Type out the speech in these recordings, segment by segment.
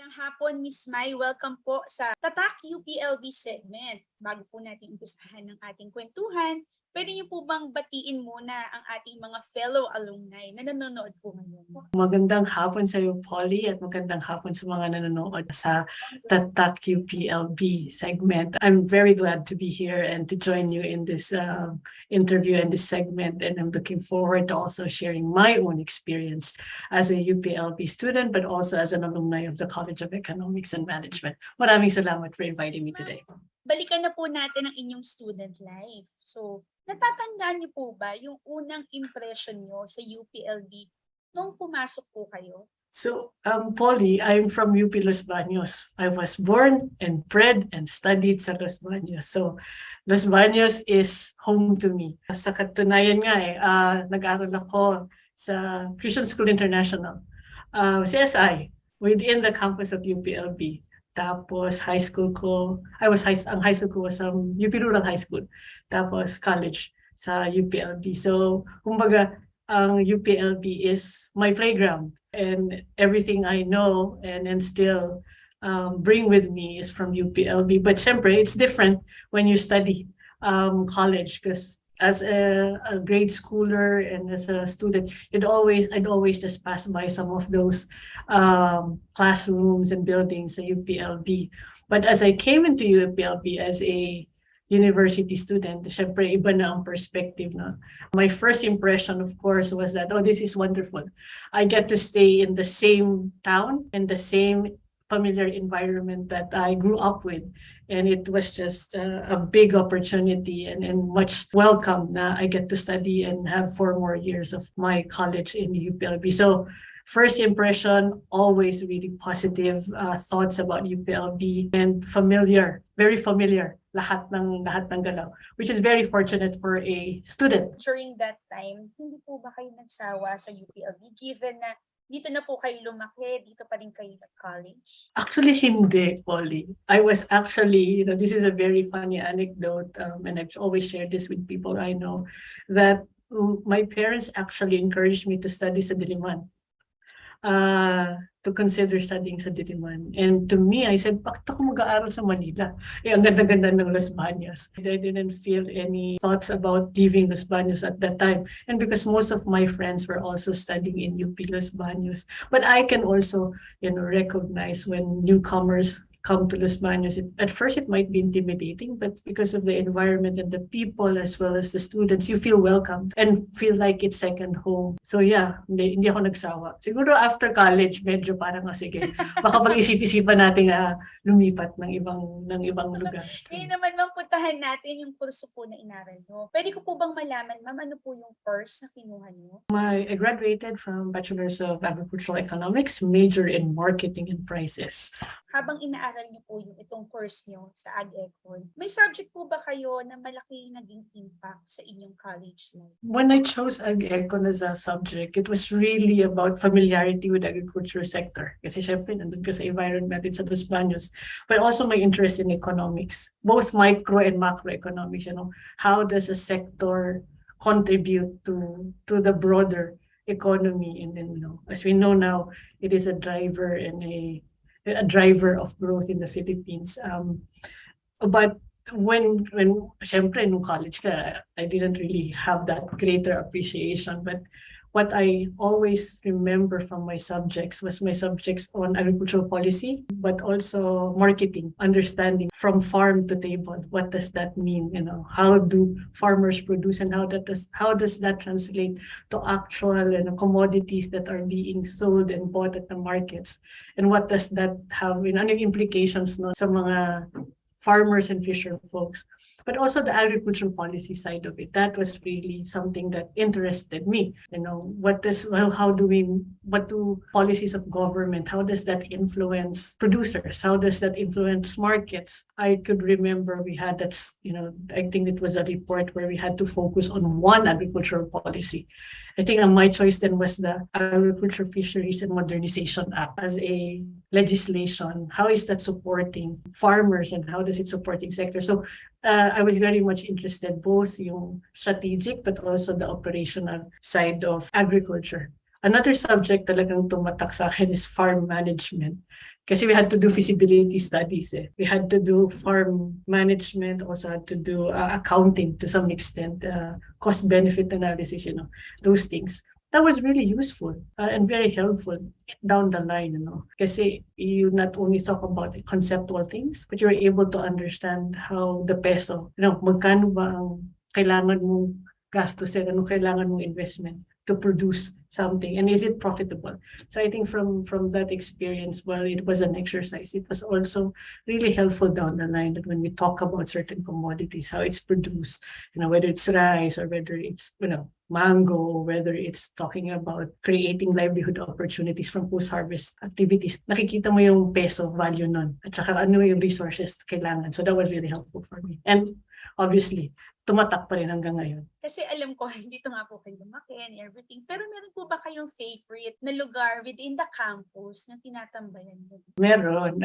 Magandang hapon, Miss Mai. Welcome po sa Tatak UPLB segment. Bago po natin umpisahan ng ating kwentuhan, pwede niyo po bang batiin muna ang ating mga fellow alumni na nanonood po ngayon? Magandang hapon sa iyo, Polly, at magandang hapon sa mga nanonood sa Tatak UPLB segment. I'm very glad to be here and to join you in this interview and this segment, and I'm looking forward to also sharing my own experience as a UPLB student, but also as an alumni of the College of Economics and Management. Maraming salamat for inviting me today. Balikan na po natin ang inyong student life. So, natatandaan niyo po ba yung unang impression niyo sa UPLB nung pumasok po kayo? So, Polly, I'm from UP Los Baños. I was born and bred and studied sa Los Baños. So, Los Baños is home to me. Sa katunayan nga nag-aaral ako sa Christian School International, CSI, within the campus of UPLB. Tapos high school ko, ang high school ko was UP Rural High School. Tapos college sa UPLB. So, kumbaga, ang UPLB is my playground, and everything I know and still bring with me is from UPLB. But syempre, it's different when you study college, because as a grade schooler and as a student, I'd always just pass by some of those classrooms and buildings at UPLB. But as I came into UPLB as a university student, syempre iba na ang perspective, no? My first impression, of course, was that, oh, this is wonderful. I get to stay in the same town and the same familiar environment that I grew up with. And it was just a big opportunity and much welcome na I get to study and have 4 more years of my college in UPLB. So first impression, always really positive thoughts about UPLB, and very familiar lahat ng galaw, which is very fortunate for a student. During that time, hindi po ba kayo nagsawa sa UPLB given na dito na po kayo lumaki, dito pa rin kayo nag-college? Actually, hindi, Polly. I was actually, this is a very funny anecdote, and I've always shared this with people I know, that my parents actually encouraged me to study sa Diliman. To consider studying sa Diliman. And to me, I said, bakit ako mag-aaral sa Manila? Ang ganda-ganda ng Los Baños. I didn't feel any thoughts about leaving Los Baños at that time. And because most of my friends were also studying in UP Los Baños. But I can also, recognize when newcomers come to Los Baños. At first, it might be intimidating, but because of the environment and the people as well as the students, you feel welcome and feel like it's second home. So yeah, hindi ako nagsawa. Siguro after college, medyo parang sige, baka pag-isip-isipan natin lumipat ng ibang lugar. Ngayon naman, puntahan natin yung kurso po na inaral nyo. Pwede ko po bang malaman, ma'am, ano po yung course na kinuha nyo? I graduated from Bachelor's of Agricultural Economics, major in Marketing and Prices. Habang inaaral niyo po yung itong course niyo sa Ag-Econ, may subject po ba kayo na malaki naging impact sa inyong college life? When I chose Ag-Econ as a subject, it was really about familiarity with the agriculture sector. Kasi syempre, nandun ka sa environment sa Los Baños, but also my interest in economics, both micro and macroeconomics. How does a sector contribute to the broader economy? And then, as we know now, it is a driver and a driver of growth in the Philippines. But when syempre nung college ka, I didn't really have that greater appreciation. But what I always remember from my subjects was my subjects on agricultural policy, but also marketing, understanding from farm to table. What does that mean? How do farmers produce, and how does that translate to actual commodities that are being sold and bought at the markets? And what does that have implications sa mga farmers and fisher folks, but also the agricultural policy side of it. That was really something that interested me. What do policies of government, how does that influence producers? How does that influence markets? I could remember we had that, I think it was a report where we had to focus on one agricultural policy. I think my choice then was the Agriculture, Fisheries and Modernization Act as a legislation. How is that supporting farmers and how does it supporting sector? So I was very much interested both yung strategic but also the operational side of agriculture. Another subject talagang tumatak sa akin is farm management. Kasi we had to do feasibility studies. We had to do farm management, also had to do accounting to some extent, cost-benefit analysis, those things. That was really useful and very helpful down the line, Kasi you not only talk about the conceptual things, but you're able to understand how the peso, magkano ba ang kailangan mong gastusin, anong kailangan mong investment to produce something, and is it profitable? So I think from that experience, while it was an exercise, it was also really helpful down the line that when we talk about certain commodities, how it's produced, whether it's rice or whether it's mango, whether it's talking about creating livelihood opportunities from post-harvest activities, nakikita mo yung peso value nun, at saka ano yung resources kailangan. So that was really helpful for me. And obviously, tumatak pa rin hanggang ngayon. Kasi alam ko, dito nga po kayo lumaki and everything. Pero meron po ba kayong favorite na lugar within the campus na tinatambayan mo? Meron.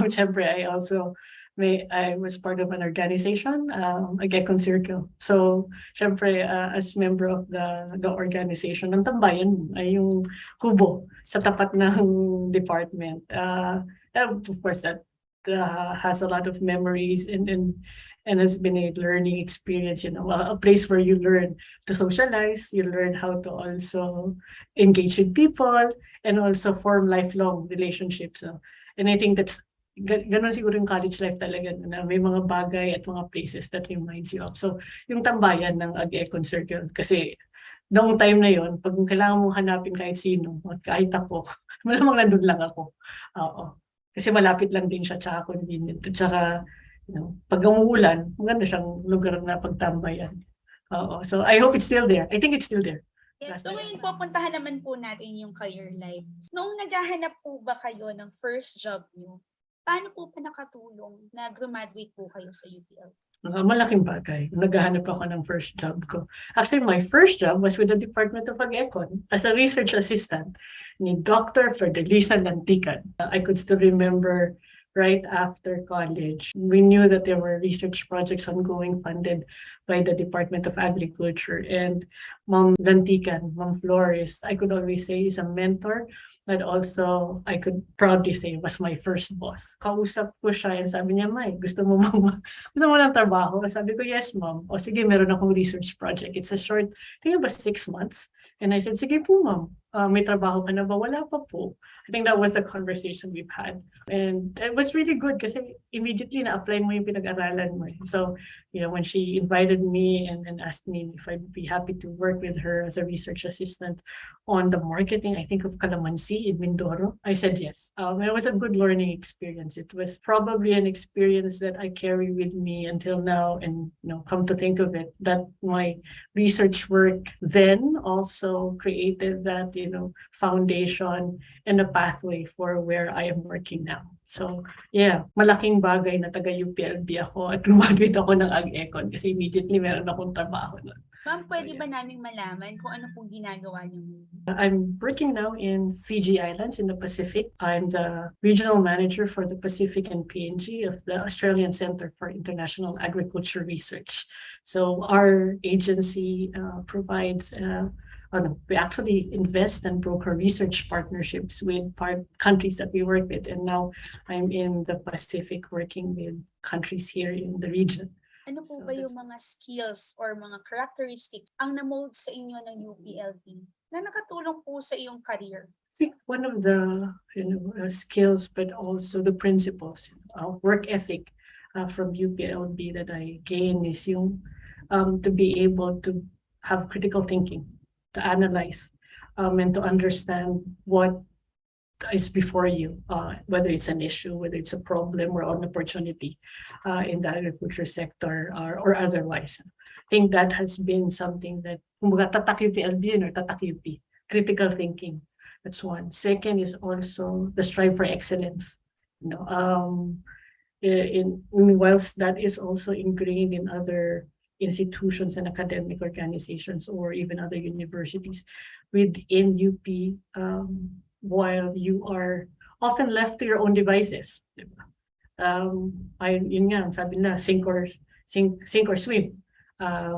Siyempre, I was part of an organization, a Gekon Circle. So, siyempre, as member of the organization, ang tambayan ay yung kubo sa tapat ng department. Of course, that has a lot of memories and has been a learning experience, a place where you learn to socialize, you learn how to also engage with people, and also form lifelong relationships. And I think that's ganun siguro yung college life talaga, na may mga bagay at mga places that reminds you of. So, yung tambayan ng Ag-Econ Circle, kasi noong time na yon, pag kailangan mong hanapin kahit sino, kahit ako, malamang nandun lang ako. Oo. Kasi malapit lang din siya, tsaka convenient. At saka, pag umuulan, maganda siyang lugar na pagtambayan. Oo. So, I hope it's still there. I think it's still there. Yeah. So ngayon po, puntahan naman po natin yung career life. Noong naghahanap po ba kayo ng first job niyo, paano po pa nakatulong na graduate po kayo sa UPL? Malaking bagay. Naghahanap ako ng first job ko. Actually, my first job was with the Department of Ag-Econ as a research assistant ni Dr. Ferdelisa Lantican. I could still remember right after college, we knew that there were research projects ongoing funded by the Department of Agriculture. And Ma'am Lantican, Ma'am Flores, I could always say is a mentor, but also I could proudly say was my first boss. Kausap ko siya and sabi niya, May, gusto mo ng trabaho? Sabi ko, yes, ma'am. O sige, meron akong research project. It's a short, I think it was 6 months. And I said, sige po, ma'am. May trabaho ka na ba? Wala pa po. I think that was the conversation we've had. And it was really good kasi immediately na-apply mo yung pinag-aralan mo. So, when she invited me and asked me if I'd be happy to work with her as a research assistant on the marketing, I think of Calamansi in Mindoro, I said yes. It was a good learning experience. It was probably an experience that I carry with me until now. And come to think of it, that my research work then also created that foundation and a pathway for where I am working now. So, yeah, malaking bagay na taga UPLB ako at graduate ako ng Ag-Econ kasi immediately meron akong trabaho nun. Ma'am, pwede ba naming malaman kung ano pong ginagawa niyo? I'm working now in Fiji Islands in the Pacific. I'm the regional manager for the Pacific and PNG of the Australian Centre for International Agriculture Research. So our agency provides we actually invest and broker research partnerships with countries that we work with. And now I'm in the Pacific working with countries here in the region. Ano po ba yung mga skills or mga characteristics ang na-mold sa inyo ng UPLB na nakatulong po sa iyong career? I think one of the skills, but also the principles, work ethic from UPLB that I gain is yung to be able to have critical thinking, to analyze, and to understand what is before you, whether it's an issue, whether it's a problem or an opportunity in the agriculture sector or otherwise. I think that has been something that, Tatak UPLB or Tatak UP, critical thinking. That's one. Second is also the strive for excellence. Whilst that is also ingrained in other institutions and academic organizations or even other universities within UP, while you are often left to your own devices. Yun nga, sabi na, sink or swim.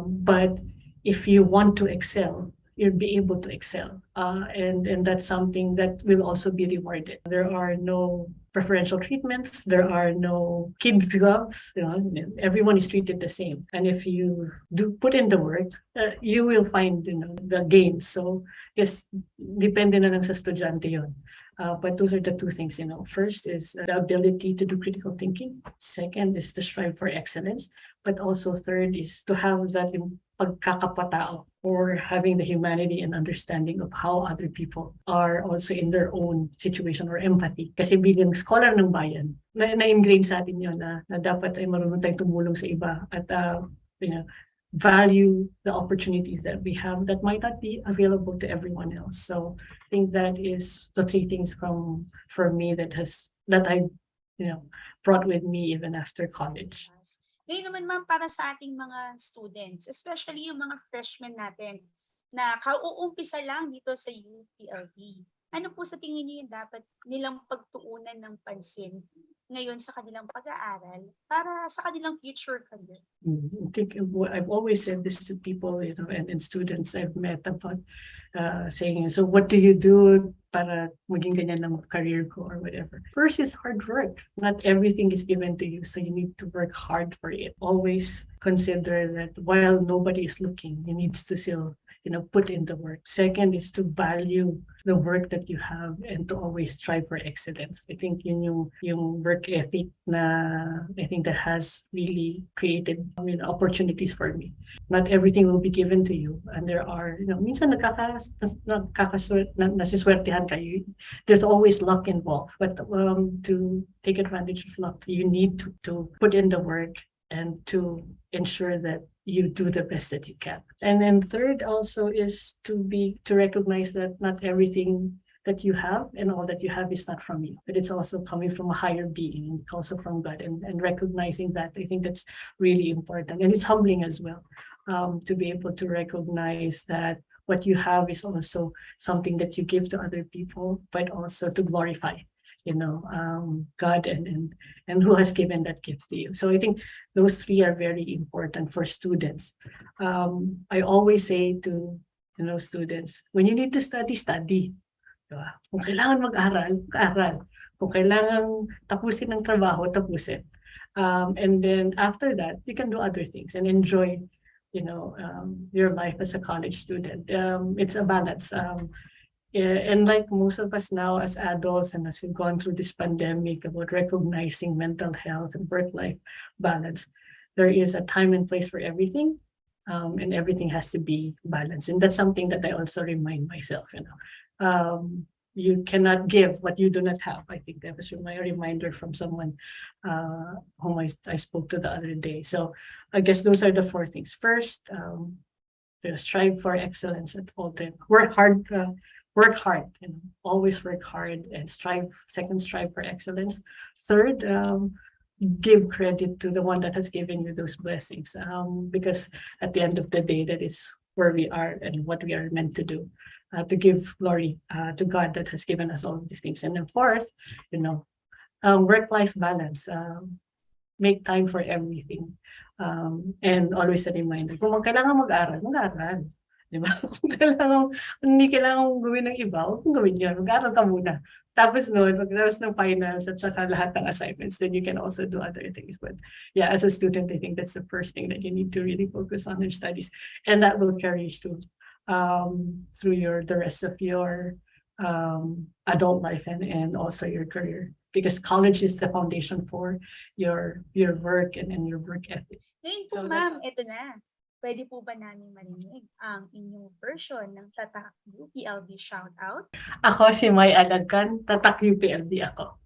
But if you want to excel, you'll be able to excel. And that's something that will also be rewarded. There are no preferential treatments. There are no kids gloves. Everyone is treated the same. And if you do put in the work, you will find the gains. So yes, depende na lang sa estudyante yun. But those are the two things. First is the ability to do critical thinking. Second is to strive for excellence. But also third is to have that pagkakapatao, or having the humanity and understanding of how other people are also in their own situation, or empathy. Kasi bilang scholar ng bayan, na-ingrain sa atin yun na dapat ay marunong tayong tumulong sa iba at value the opportunities that we have that might not be available to everyone else. So I think that is the three things for me that I brought with me even after college. Ngayon naman ma'am, para sa ating mga students, especially yung mga freshmen natin na kauumpisa lang dito sa UPLB, ano po sa tingin niyo yung dapat nilang pagtuunan ng pansin ngayon sa kanilang pag-aaral para sa kanilang future career? I think I've always said this to people, and students I've met about saying, so what do you do para maging ganyan ng career ko or whatever. First is hard work. Not everything is given to you, so you need to work hard for it. Always consider that while nobody is looking, you need to still put in the work. Second is to value the work that you have and to always strive for excellence. I think yun yung work ethic na I think that has really created opportunities for me. Not everything will be given to you, and there are minsan nasiswertehan kayo. There's always luck involved, but to take advantage of luck, you need to put in the work and to ensure that you do the best that you can. And then third also is to recognize that not everything that you have and all that you have is not from you, but it's also coming from a higher being, also from God, and recognizing that. I think that's really important, and it's humbling as well, to be able to recognize that what you have is also something that you give to other people, but also to glorify God and who has given that gift to you. So I think those three are very important for students. I always say to students, when you need to study, study. Diba? Kung kailangan mag-aral, mag-aral. Kung kailangan tapusin ng trabaho, tapusin. And then after that, you can do other things and enjoy your life as a college student. It's a balance. And like most of us now as adults, and as we've gone through this pandemic, about recognizing mental health and work-life balance, there is a time and place for everything, and everything has to be balanced. And that's something that I also remind myself. You cannot give what you do not have. I think that was my reminder from someone whom I spoke to the other day. So I guess those are the four things. First, strive for excellence at all times. Work hard. Always work hard and strive. Second, strive for excellence. Third, give credit to the one that has given you those blessings, because at the end of the day, that is where we are and what we are meant to do, to give glory to God that has given us all of these things. And then fourth, work-life balance. Make time for everything, and always a reminder, kung kailangan mag-aral, mag-aral. Diba? Kung hindi kailangan gawin ng iba, huwag mong gawin yun. Mag-aral ka muna. Tapos pagkatapos ng finals at saka lahat ng assignments, then you can also do other things. But yeah, as a student, I think that's the first thing that you need to really focus on your studies. And that will carry you through the rest of your adult life and also your career. Because college is the foundation for your work and your work ethic. Ngayon po So ma'am, eto na. Pwede po ba namin marinig ang inyong version ng Tatak UPLB shoutout? Ako si May Alagcan, Tatak UPLB ako.